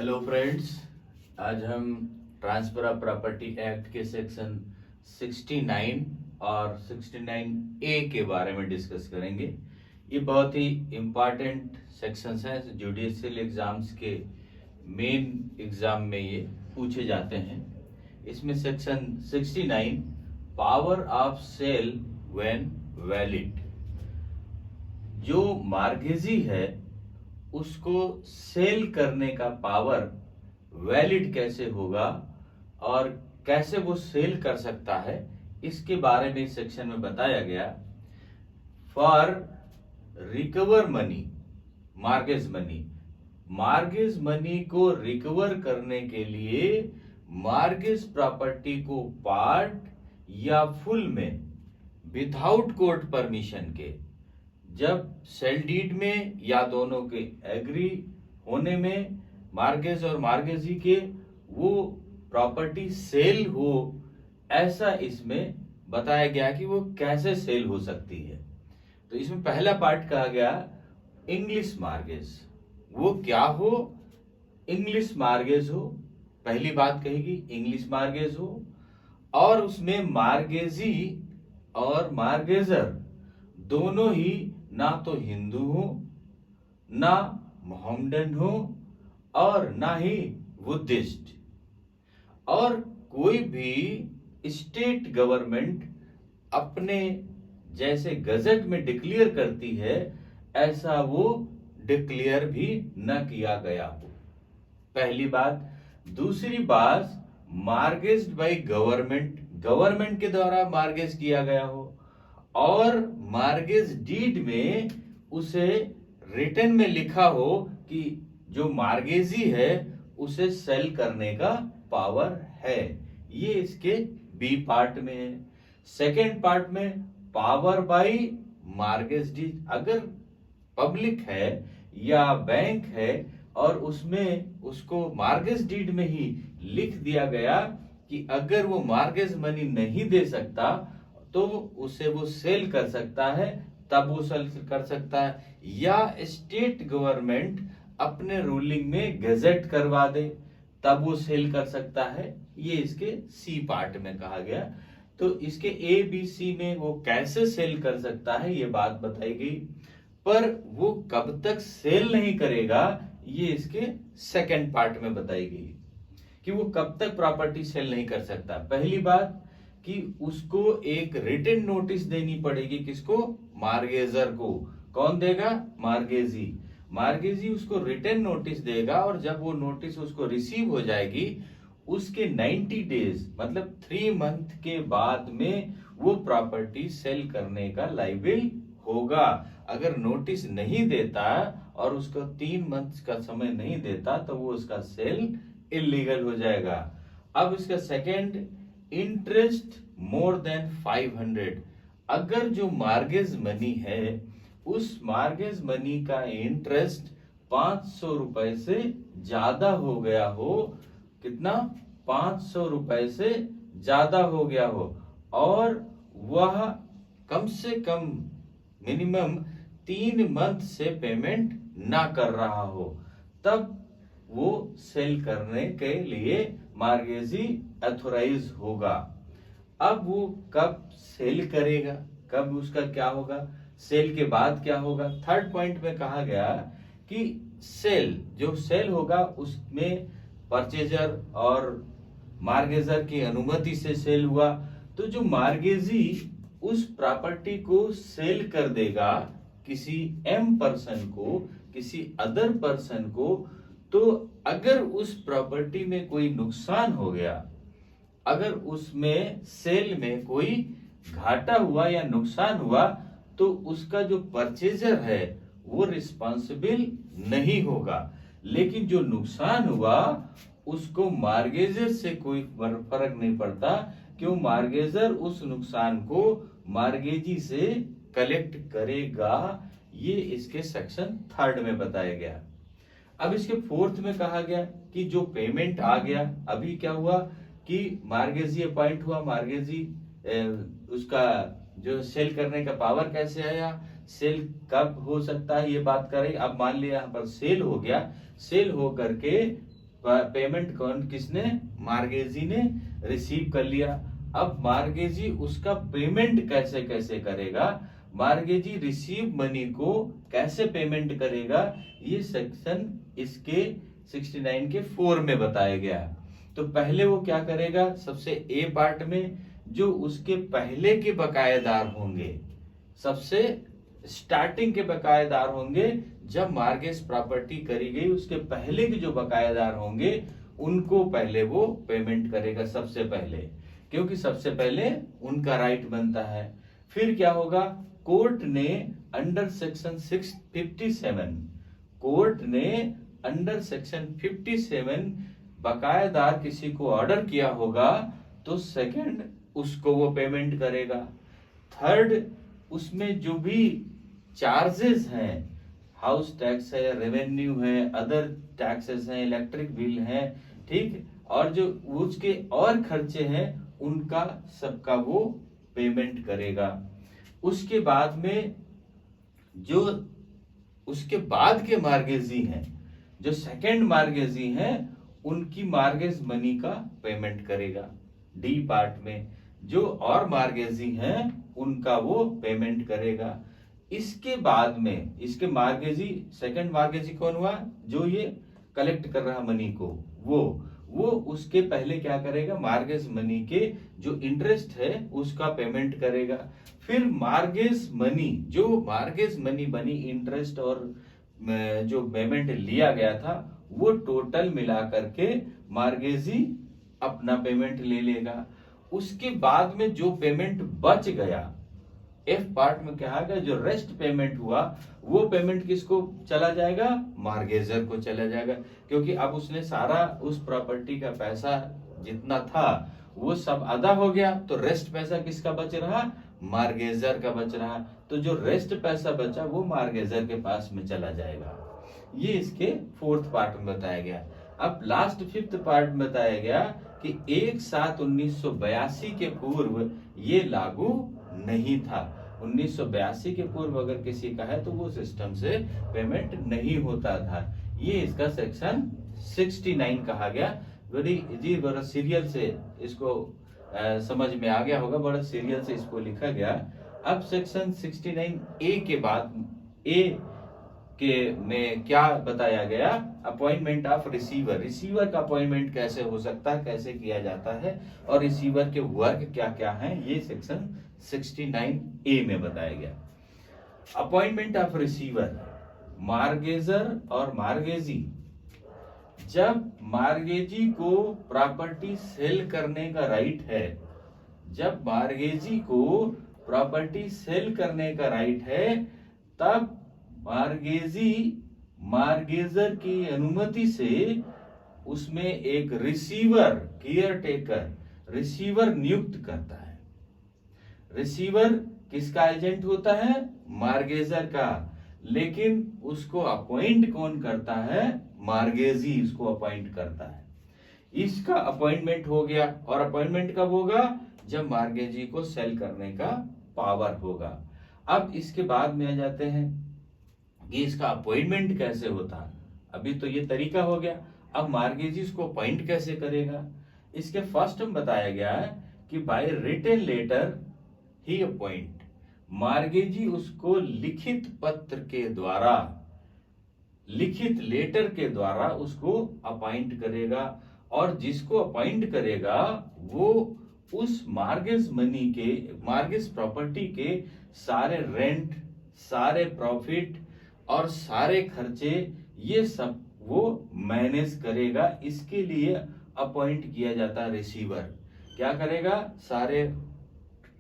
Hello friends, आज हम transfer of property act के सेक्शन 69 और 69A के बारे में डिस्कस करेंगे। ये बहुत ही इम्पॉर्टेंट सेक्शंस हैं, जुडिशियल एग्जाम्स के मेन एग्जाम में ये पूछे जाते हैं। इसमें section 69 power of sale when valid, जो मार्गेजी है उसको सेल करने का पावर वैलिड कैसे होगा और कैसे वो सेल कर सकता है, इसके बारे में इस सेक्शन में बताया गया। For recover money, mortgage money को रिकवर करने के लिए मार्गेज प्रॉपर्टी को पार्ट या फुल में विदाउट कोर्ट परमिशन के, जब सेल डीड में या दोनों के एग्री होने में मार्गेज और मार्गेजी के वो प्रॉपर्टी सेल हो, ऐसा इसमें बताया गया कि वो कैसे सेल हो सकती है। तो इसमें पहला पार्ट कहा गया इंग्लिश मार्गेज। वो क्या हो? इंग्लिश मार्गेज हो, पहली बात कहेगी इंग्लिश मार्गेज हो, और उसमें मार्गेजी और मार्गेजर दोनों ही ना तो हिंदू हो, ना मोहम्मडन हो, और ना ही बुद्धिस्ट, और कोई भी स्टेट गवर्नमेंट अपने जैसे गजट में डिक्लेयर करती है ऐसा वो डिक्लेयर भी न किया गया हो, पहली बात। दूसरी बात, मार्गेज्ड बाय गवर्नमेंट के द्वारा मार्गेज किया गया हो, और मार्गेज डीड में उसे रिटन में लिखा हो कि जो मार्गेजी है उसे सेल करने का पावर है। ये इसके बी पार्ट में है। सेकेंड पार्ट में पावर बाय मार्गेज डीड, अगर पब्लिक है या बैंक है और उसमें उसको मार्गेज डीड में ही लिख दिया गया कि अगर वो मार्गेज मनी नहीं दे सकता तो उसे वो सेल कर सकता है, तब वो सेल कर सकता है। या स्टेट गवर्नमेंट अपने रूलिंग में गजट करवा दे, तब वो सेल कर सकता है। ये इसके सी पार्ट में कहा गया। तो इसके ए बी सी में वो कैसे सेल कर सकता है ये बात बताई गई, पर वो कब तक सेल नहीं करेगा ये इसके सेकंड पार्ट में बताई गई कि वो कब तक प्रॉपर्टी सेल नहीं कर सकता। पहली बात कि उसको एक रिटन नोटिस देनी पड़ेगी, किसको? मार्गेजर को। कौन देगा? मार्गेजी उसको रिटन नोटिस देगा, और जब वो नोटिस उसको रिसीव हो जाएगी उसके 90 डेज मतलब 3 मंथ के बाद में वो प्रॉपर्टी सेल करने का लायबिल होगा। अगर नोटिस नहीं देता और उसको 3 मंथ का समय नहीं देता तो वो उसका सेल इलीगल हो जाएगा। अब इसका सेकेंड, इंटरेस्ट मोर देन 500, अगर जो मार्गेज मनी है उस मार्गेज मनी का इंटरेस्ट 500 रुपए से ज्यादा हो गया हो, कितना? 500 रुपए से ज्यादा हो गया हो, और वह कम से कम मिनिमम 3 मंथ से पेमेंट ना कर रहा हो, तब वो सेल करने के लिए मार्गेजी अथोराइज होगा। अब वो कब सेल करेगा, कब उसका क्या होगा, सेल के बाद क्या होगा? थर्ड पॉइंट में कहा गया कि सेल, जो सेल होगा उसमें परचेजर और मार्गेजर की अनुमति से सेल हुआ, तो जो मार्गेजी उस प्रॉपर्टी को सेल कर देगा किसी एम पर्सन को, किसी अदर पर्सन को, तो अगर उस प्रॉपर्टी में कोई नुकसान हो गया, अगर उसमें सेल में कोई घाटा हुआ या नुकसान हुआ, तो उसका जो परचेजर है वो रिस्पॉन्सिबल नहीं होगा। लेकिन जो नुकसान हुआ उसको मार्गेजर से कोई फर्क नहीं पड़ता, क्यों? मार्गेजर उस नुकसान को मार्गेजी से कलेक्ट करेगा। ये इसके सेक्शन 3 में बताया गया। अब इसके 4th में कहा गया कि जो पेमेंट आ गया, अभी क्या हुआ कि मार्गेजी अपॉइंट हुआ, मार्गेजी उसका जो सेल करने का पावर कैसे आया, सेल कब हो सकता है ये बात करें। अब मान लिया यहाँ पर सेल हो गया, सेल हो करके पेमेंट किसने, मार्गेजी ने रिसीव कर लिया। अब मार्गेजी उसका पेमेंट कैसे कैसे करेगा, मार्गेजी रिसीव मनी को कैसे पेमेंट करेगा, ये सेक्शन इसके 69 के 4 में बताया गया। तो पहले वो क्या करेगा, सबसे ए पार्ट में जो उसके पहले के बकायेदार होंगे, सबसे स्टार्टिंग के बकायेदार होंगे, जब मार्गेज प्रॉपर्टी करी गई उसके पहले के जो बकायेदार होंगे उनको पहले वो पेमेंट करेगा सबसे पहले, क्योंकि सबसे पहले उनका राइट बनता है। फिर क्या होगा, कोर्ट ने अंडर सेक्शन 657, कोर्ट ने अंडर सेक्शन 57 बकायेदार किसी को ऑर्डर किया होगा तो सेकंड उसको वो पेमेंट करेगा। थर्ड, उसमें जो भी चार्जेस हैं, हाउस टैक्स है, रेवेन्यू है, अदर टैक्सेस हैं, इलेक्ट्रिक बिल है, ठीक, और जो उसके और खर्चे हैं उनका सबका वो पेमेंट करेगा। उसके बाद में जो उसके बाद के मार्गेजी हैं, जो सेकंड मार्गेजी हैं, उनकी मार्गेज मनी का पेमेंट करेगा। डी पार्ट में जो और मार्गेजी हैं उनका वो पेमेंट करेगा। इसके बाद में इसके मार्गेजी, सेकंड मार्गेजी कौन हुआ, जो ये कलेक्ट कर रहा मनी को, वो उसके पहले क्या करेगा, मार्गेज मनी के जो इंटरेस्ट है उसका पेमेंट करेगा। फिर मार्गेज मनी, जो मार्गेज मनी बनी, इंटरेस्ट और जो पेमेंट लिया गया था वो टोटल मिला करके मार्गेजी अपना पेमेंट ले लेगा। उसके बाद में जो पेमेंट बच गया, एफ पार्ट में कहा गया जो रेस्ट पेमेंट हुआ वो पेमेंट किसको चला जाएगा, मार्गेजर को चला जाएगा, क्योंकि अब उसने सारा उस प्रॉपर्टी का पैसा जितना था वो सब अदा हो गया, तो रेस्ट पैसा किसका बच रहा, मार्गेजर का बच रहा। तो जो रेस्ट पैसा बचा वो मार्गेजर के पास में चला जाएगा। ये इसके 4th पार्ट में बताया गया। अब लास्ट 5th पार्ट में बताया गया कि 1/7/1982 के पूर्व ये लागू नहीं था। 1982 के पूर्व अगर किसी का है तो वो सिस्टम से पेमेंट नहीं होता था। ये इसका सेक्शन 69 कहा गया। बड़ी जी बड़ा सीरियल से इसको समझ में आ गया होगा, बड़ा सीरियल से इसको लिखा गया। अब सेक्शन 69 ए के बाद ए के में क्या बताया गया, अपॉइंटमेंट ऑफ रिसीवर। रिसीवर का अपॉइंटमेंट कैसे हो सकता है, कैसे किया जाता है, और रिसीवर के वर्क क्या क्या हैं, ये सेक्शन 69 ए में बताया गया। अपॉइंटमेंट ऑफ रिसीवर, मार्गेजर और मार्गेजी, जब मार्गेजी को प्रॉपर्टी सेल करने का राइट है, जब मार्गेजी को प्रॉपर्टी सेल करने का राइट है, तब मार्गेजी मार्गेजर की अनुमति से उसमें एक रिसीवर, केयर टेकर रिसीवर नियुक्त करता है। रिसीवर किसका एजेंट होता है, मार्गेजर का, लेकिन उसको अपॉइंट कौन करता है, मार्गेजी उसको अपॉइंट करता है। इसका अपॉइंटमेंट हो गया, और अपॉइंटमेंट कब होगा, जब मार्गेजी को सेल करने का पावर होगा। अब इसके बाद में आ जाते हैं कि इसका अपॉइंटमेंट कैसे होता है। अभी तो ये तरीका हो गया, अब मार्गेजी इसको अपॉइंट कैसे करेगा। इसके फर्स्ट में बताया गया है कि बाय रिटन लेटर ही अपॉइंट, मार्गेजी उसको लिखित पत्र के द्वारा, लिखित लेटर के द्वारा उसको अपॉइंट करेगा, और जिसको अपॉइंट करेगा वो उस मार्गेज मनी के, मार्गेज प्रॉपर्टी के सारे रेंट, सारे प्रॉफिट और सारे खर्चे, ये सब वो मैनेज करेगा। इसके लिए अपॉइंट किया जाता है रिसीवर। क्या करेगा, सारे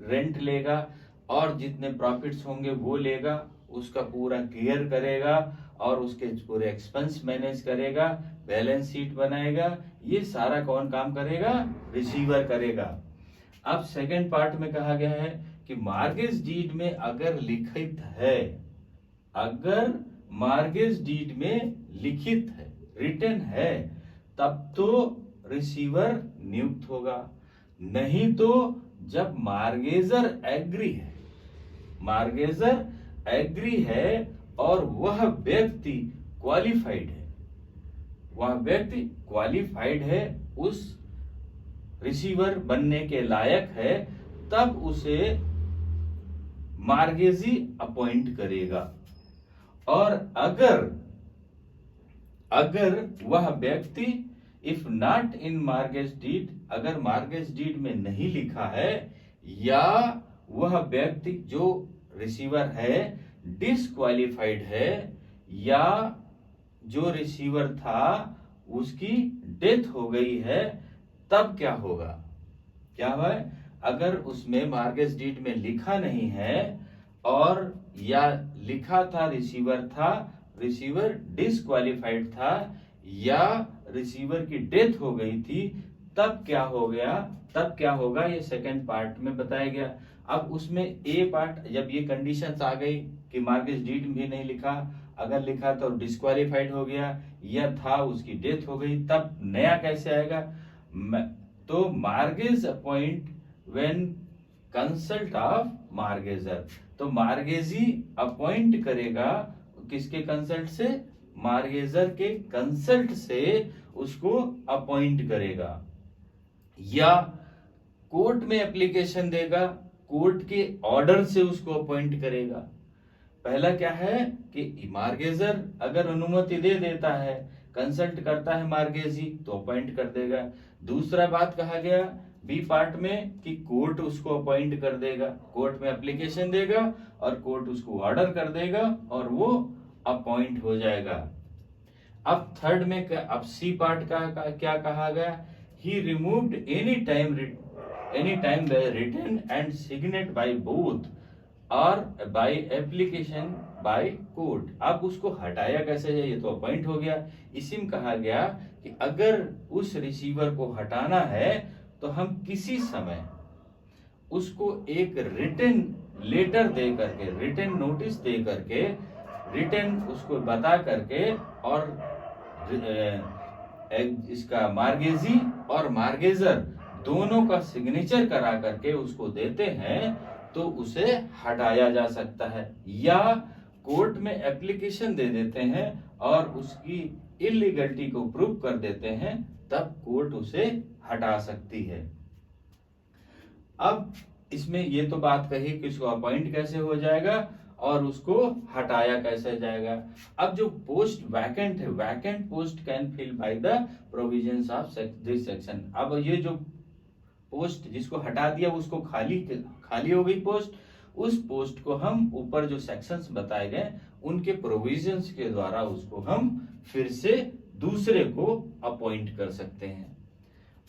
रेंट लेगा और जितने प्रॉफिट्स होंगे वो लेगा, उसका पूरा क्लियर करेगा और उसके पूरे एक्सपेंस मैनेज करेगा, बैलेंस शीट बनाएगा। ये सारा कौन काम करेगा, रिसीवर करेगा। अब सेकंड पार्ट में कहा गया है कि मार्गेज डीड में अगर लिखित है, अगर मार्गेज डीड में लिखित है, रिटन है, तब तो रिसीवर नियुक्त होगा। नहीं तो जब मार्गेजर एग्री है, मार्गेजर एग्री है और वह व्यक्ति क्वालिफाइड है, वह व्यक्ति क्वालिफाइड है, उस रिसीवर बनने के लायक है, तब उसे मार्गेजी अपॉइंट करेगा। और अगर वह व्यक्ति if not in mortgage deed, अगर मार्गेज डीड में नहीं लिखा है, या वह व्यक्ति जो रिसीवर है डिसक्वालिफाइड है, या जो रिसीवर था उसकी डेथ हो गई है, तब क्या होगा? क्या है? अगर उसमें मार्गेज डीड में लिखा नहीं है और या लिखा था रिसीवर डिसक्वालिफाइड था, या रिसीवर की डेथ हो गई थी, तब क्या हो गया? तब क्या होगा ये सेकंड पार्ट में बताया गया। अब उसमें ए पार्ट, जब ये कंडीशंस आ गई कि मार्गेज डीड भी नहीं लिखा, अगर लिखा तो डिस्क्वालिफाइड हो गया, या था उसकी डेथ हो गई, तब नया कैसे आएगा? तो mortgage appoint when consult of mortgager, तो मार्गेजी अपॉइंट करेगा किसके कंसल्ट से? मार्गेजर के कंसल्ट से उसको अपॉइंट करेगा, या कोर्ट में एप्लीकेशन देगा, कोर्ट के ऑर्डर से उसको अपॉइंट करेगा। पहला क्या है कि मार्गेजर अगर अनुमति दे देता है, कंसल्ट करता है मार्गेजी, तो अपॉइंट कर देगा। दूसरा बात कहा गया बी पार्ट में कि कोर्ट उसको अपॉइंट कर देगा, कोर्ट में एप्लीकेशन देगा और कोर्ट उसको ऑर्डर कर देगा और वो अपॉइंट हो जाएगा। अब थर्ड में अब सी पार्ट का क्या कहा गया? He removed any time written and signed by both और बाय एप्लीकेशन बाय कोर्ट। अब उसको हटाया कैसे जाए? ये तो अपॉइंट हो गया। इसी में कहा गया कि अगर उस रिसीवर को हटाना है तो हम किसी समय उसको एक रिटन लेटर दे करके, रिटन नोटिस दे करके, रिटन उसको बता करके, और इसका मार्गेजी और मार्गेजर दोनों का सिग्नेचर करा करके उसको देते हैं, तो उसे हटाया जा सकता है। या कोर्ट में एप्लीकेशन दे देते हैं और उसकी इलीगलिटी को प्रूव कर देते हैं, तब कोर्ट उसे हटा सकती है। अब इसमें ये तो बात कही कि उसको अपॉइंट कैसे हो जाएगा और उसको हटाया कैसे जाएगा। अब जो पोस्ट वैकेंट है, vacant post can fill by the provisions of this section. अब ये जो पोस्ट जिसको हटा दिया उसको खाली हो गई पोस्ट, उस पोस्ट को हम ऊपर जो सेक्शंस बताए गए उनके प्रोविजंस के द्वारा उसको हम फिर से दूसरे को अपॉइंट कर सकते हैं।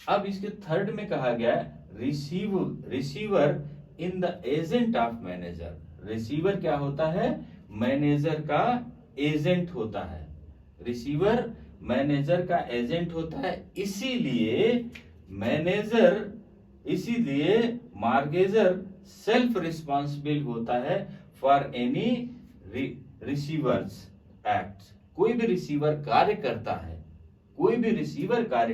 अब इसके थर्ड में कहा गया receiver in the agent of manager. Receiver क्या होता है? मैनेजर का एजेंट होता है। रिसीवर मैनेजर का एजेंट होता है, इसीलिए मार्गेजर सेल्फ रिस्पॉन्सिबल होता है फॉर एनी रिसीवर्स एक्ट। कोई भी रिसीवर कार्य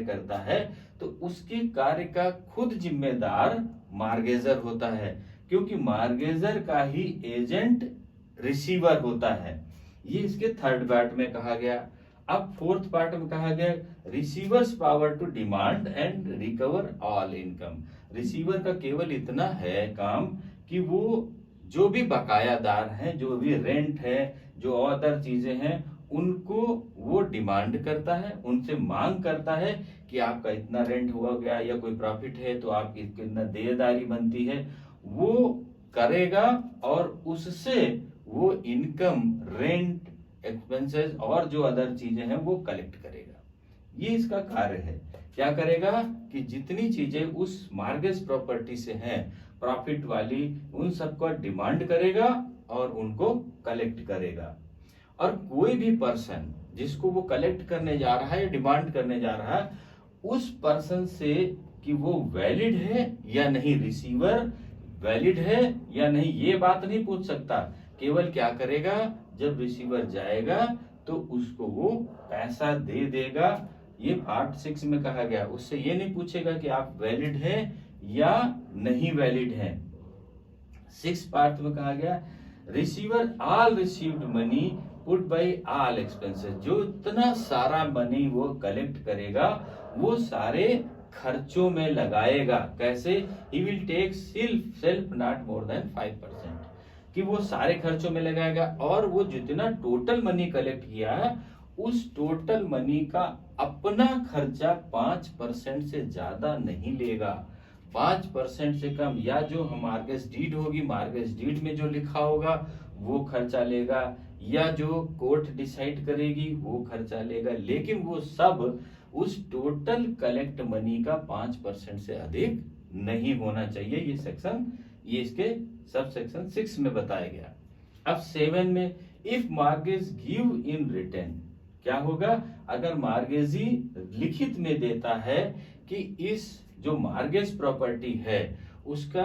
करता है तो उसके कार्य का खुद जिम्मेदार मार्गेजर होता है, क्योंकि मार्गेजर का ही एजेंट रिसीवर होता है। ये इसके थर्ड पार्ट में कहा गया। अब फोर्थ पार्ट में कहा गया receiver's power to demand and recover all income. Receiver का केवल इतना है काम कि वो जो भी बकायादार हैं, जो भी रेंट है, जो अदर चीजें हैं, उनको वो डिमांड करता है, उनसे मांग करता है कि आपका इतना रेंट हुआ गया या कोई प्रॉफिट है तो आपकी कितना देयदारी बनती है, वो करेगा और उससे वो इनकम, रेंट, एक्सपेंसेस और जो अदर चीजें हैं वो कलेक्ट करेगा। ये इसका कार्य है। क्या करेगा कि जितनी चीजें उस मार्गेज प्रॉपर्टी से हैं प्रॉफिट वाली, उन सबको डिमांड करेगा और उनको कलेक्ट करेगा। और कोई भी पर्सन जिसको वो कलेक्ट करने जा रहा है या डिमांड करने जा रहा है, उस पर्सन से कि वो वैलिड है या नहीं, रिसीवर वैलिड है या नहीं, ये बात नहीं पूछ सकता। केवल क्या करेगा, जब रिसीवर जाएगा तो उसको वो पैसा दे देगा। ये पार्ट 6 में कहा गया। उससे ये नहीं पूछेगा कि आप वैलिड हैं या नहीं वैलिड हैं। 6 पार्ट में कहा गया receiver all received money put by all expenses, जो इतना सारा मनी वो कलेक्ट करेगा वो सारे खर्चों में लगाएगा। कैसे? He will take self not more than 5%, कि वो सारे खर्चों में लगाएगा और वो जितना टोटल मनी कलेक्ट किया है उस टोटल मनी का अपना खर्चा 5% से ज्यादा नहीं लेगा। 5% से कम, या जो मार्गेज डीड होगी, मार्गेज डीड में जो लिखा होगा वो खर्चा लेगा, या जो कोर्ट डिसाइड करेगी वो खर्चा लेगा, लेकिन वो सब उस टोटल कलेक्ट मनी का 5% से अधिक नहीं होना चाहिए। ये इसके सब सेक्शन 6 में बताया गया। अब 7 में, if mortgage give in return, क्या होगा? अगर मार्गेजी लिखित में देता है कि इस जो मार्गेज प्रॉपर्टी है उसका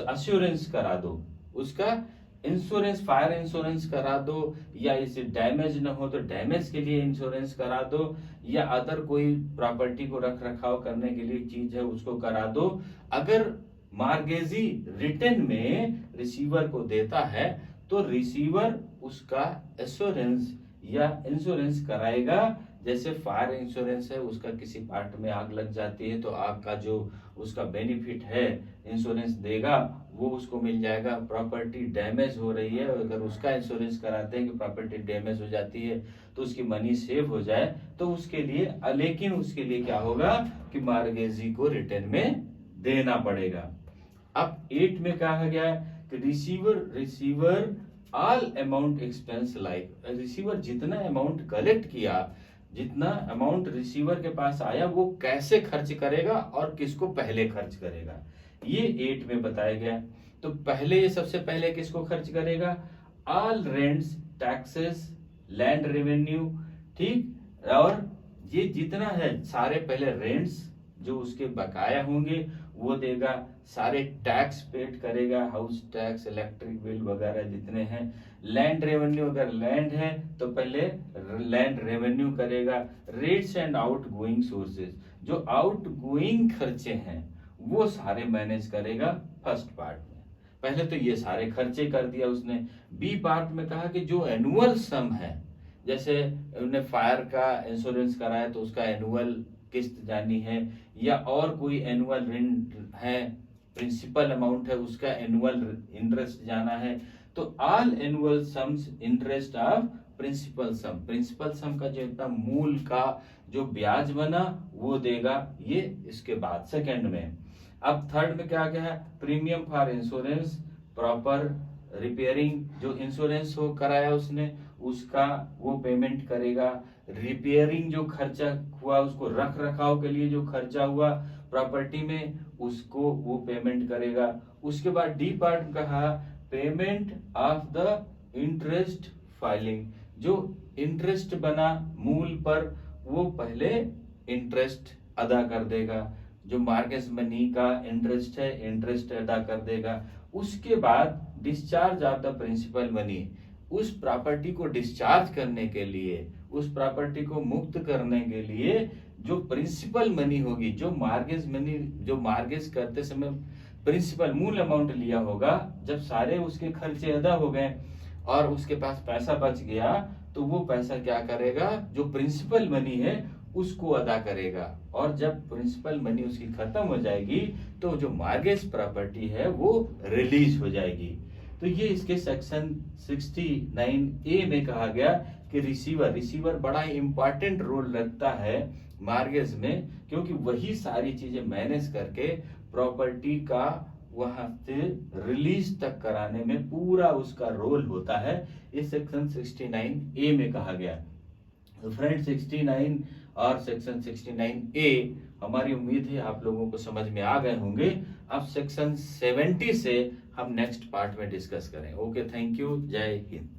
अश्योरेंस करा दो, उसका इंश्योरेंस, फायर इंश्योरेंस करा दो, या इसे डैमेज न हो तो डैमेज के लिए इंश्योरेंस करा दो, या अदर कोई प्रॉपर्टी को रख रखाव करने के लिए चीज है उसको करा दो। अगर मार्गेजी रिटर्न में रिसीवर को देता है तो रिसीवर उसका एश्योरेंस या इंश्योरेंस कराएगा। जैसे फायर इंश्योरेंस है, उसका किसी पार्ट में आग लग जाती है तो आग का जो उसका बेनिफिट है इंश्योरेंस देगा वो उसको मिल जाएगा। प्रॉपर्टी डैमेज हो रही है, अगर उसका इंश्योरेंस कराते हैं कि प्रॉपर्टी डैमेज हो जाती है तो उसकी मनी सेव हो जाए तो उसके लिए, लेकिन उसके लिए क्या होगा कि मार्गेजी को रिटर्न में देना पड़ेगा। अब 8 में कहा गया कि receiver all amount expense like, receiver जितना अमाउंट कलेक्ट किया, जितना अमाउंट रिसीवर के पास आया वो कैसे खर्च करेगा और किसको पहले खर्च करेगा, ये 8 में बताया गया। तो पहले, सबसे पहले किसको खर्च करेगा? All rents, taxes, land revenue, ठीक, और ये जितना है सारे पहले रेंट्स जो उसके बकाया होंगे वो देगा, सारे टैक्स पेड करेगा, हाउस टैक्स, इलेक्ट्रिक बिल वगैरह जितने हैं। लैंड रेवेन्यू, अगर लैंड है तो पहले लैंड रेवेन्यू करेगा। Rates and out going sources, जो आउट गोइंग खर्चे हैं वो सारे मैनेज करेगा फर्स्ट पार्ट में। पहले तो ये सारे खर्चे कर दिया उसने। बी पार्ट में कहा कि जो एनुअल सम है, जैसे उन्होंने फायर का इंश्योरेंस कराया तो उसका एनुअल किस्त जानी है, या और कोई एनुअल रेंट है, प्रिंसिपल अमाउंट है, उसका एनुअल इंटरेस्ट जाना है, तो all annual sums interest of principal sum का जो इतना मूल का जो ब्याज बना वो देगा, ये इसके बाद सेकंड में। अब थर्ड में क्या है? Premium for insurance, proper repairing, जो इंश्योरेंस हो कराया उसने उसका वो पेमेंट करेगा। रिपेयरिंग जो खर्चा हुआ, उसको रख रखाव के लिए जो खर्चा हुआ प्रॉपर्टी में, उसको वो पेमेंट करेगा। उसके बाद डी पार्ट कहा payment of the interest filing, जो इंटरेस्ट बना मूल पर वो पहले इंटरेस्ट अदा कर देगा, जो मार्गेज मनी का इंटरेस्ट है इंटरेस्ट अदा कर देगा। उसके बाद discharge of the principal money, उस प्रॉपर्टी को डिस्चार्ज करने के लिए, उस प्रॉपर्टी को मुक्त करने के लिए जो प्रिंसिपल मनी होगी, जो मार्गेज मनी, जो मार्गेज करते समय प्रिंसिपल मूल अमाउंट लिया होगा, जब सारे उसके खर्चे अदा हो गए और उसके पास पैसा बच गया तो वो पैसा क्या करेगा? जो प्रिंसिपल मनी है उसको अदा करेगा। और जब प्रिंसिपल मनी उसकी खत्म हो जाएगी तो जो मार्गेज प्रॉपर्टी है वो रिलीज हो जाएगी। तो ये इसके सेक्शन 69A में कहा गया कि रिसीवर बड़ा इंपॉर्टेंट रोल रखता है मार्गेज में, क्योंकि वही सारी चीजें मैनेज करके प्रॉपर्टी का वहां से रिलीज तक कराने में पूरा उसका रोल होता है। इस सेक्शन 69A में कहा गया। तो फ्रेंड 69 और सेक्शन 69A हमारी उम्मीद है आप लोगों को समझ में आ गए होंगे। अब सेक्शन 70 से हम नेक्स्ट पार्ट में डिस्कस करें। ओके, थैंक यू, जय हिंद।